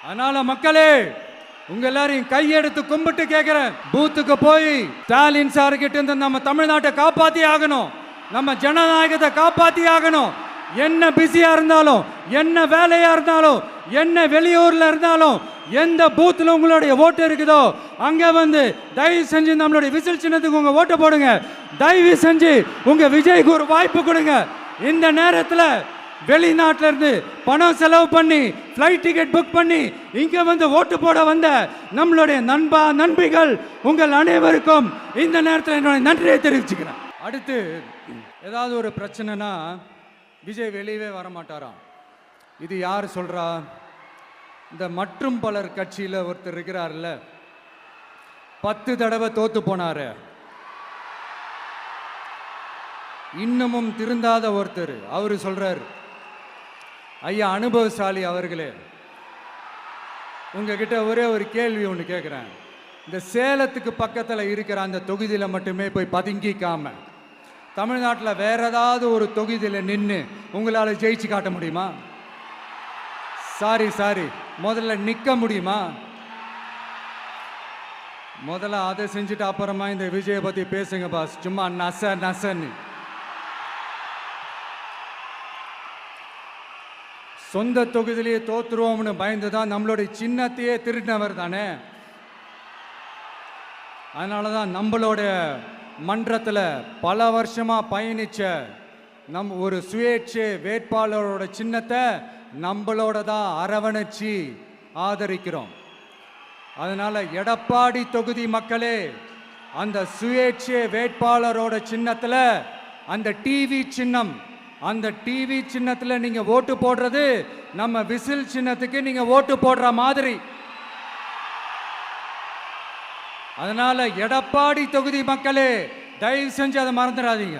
அதனால மக்களே, உங்க எல்லாரையும் கையெடுத்து கும்பிட்டு கேட்கிறேன், பூத்துக்கு போய் ஸ்டாலின் சார் கிட்ட இருந்து நம்ம தமிழ்நாட்டை காப்பாத்தி ஆகணும், நம்ம ஜனநாயகத்தை காப்பாத்தி ஆகணும். என்ன பிஸியா இருந்தாலும், என்ன வேலையா இருந்தாலும், என்ன வெளியூர்ல இருந்தாலும், எந்த பூத்துல உங்களுடைய ஓட்டு இருக்குதோ அங்க வந்து தயவு செஞ்சு நம்மளுடைய விசில் சின்னத்துக்கு உங்க ஓட்டு போடுங்க. தயவு செஞ்சு உங்க விஜய்க்கு ஒரு வாய்ப்பு கொடுங்க. இந்த நேரத்தில் வெளிநாட்டில இருந்து பணம் செலவு பண்ணி ஃப்ளைட் டிக்கெட் புக் பண்ணி இங்க வந்து ஓட்டு போட வந்த நம்மளுடைய நண்பிகள் உங்கள் அனைவருக்கும் இந்த நேரத்தில் என்னுடைய நன்றியை தெரிவிச்சுக்கிறேன். அடுத்து ஏதாவது ஒரு பிரச்சனைனா விஜய் வெளியவே வரமாட்டாராம். இது யார் சொல்றா? இந்த மற்றும் பலர் கட்சியில் ஒருத்தர் இருக்கிறார்ல, 10 தடவை தோத்து போனாரு, இன்னமும் திருந்தாத ஒருத்தர். அவரு சொல்றார், ஐயா அனுபவசாலி அவர்களே, உங்ககிட்ட ஒரே ஒரு கேள்வி ஒன்று கேட்குறேன். இந்த சேலத்துக்கு பக்கத்தில் இருக்கிற அந்த தொகுதியில் மட்டுமே போய் பதுங்கிக்காம தமிழ்நாட்டில் வேற ஏதாவது ஒரு தொகுதியில் நின்று உங்களால் ஜெயிச்சு காட்ட முடியுமா? சாரி, முதல்ல நிற்க முடியுமா? முதல்ல அதை செஞ்சுட்டு அப்புறமா இந்த விஜயை பற்றி பேசுங்க பாஸ். சும்மா நசன்னு சொந்த தொகுதியிலேயே தோத்துருவோம்னு பயந்து தான் நம்மளுடைய சின்னத்தையே திருடினவர் தானே. அதனால தான் நம்மளோட மன்றத்தில் பல வருஷமாக பயணிச்ச ஒரு சுயேட்சை வேட்பாளரோட சின்னத்தை நம்மளோட தான் அரவணைச்சி ஆதரிக்கிறோம். அதனால எடப்பாடி தொகுதி மக்களே, அந்த சுயேட்சை வேட்பாளரோட சின்னத்தில் அந்த டிவி சின்னம், அந்த டிவி சின்னத்தில் நீங்க ஓட்டு போடுறது நம்ம விசில் சின்னத்துக்கு நீங்க ஓட்டு போடுற மாதிரி. அதனால எடப்பாடி தொகுதி மக்களே, தயவு செஞ்சு அதை மறந்துடாதீங்க.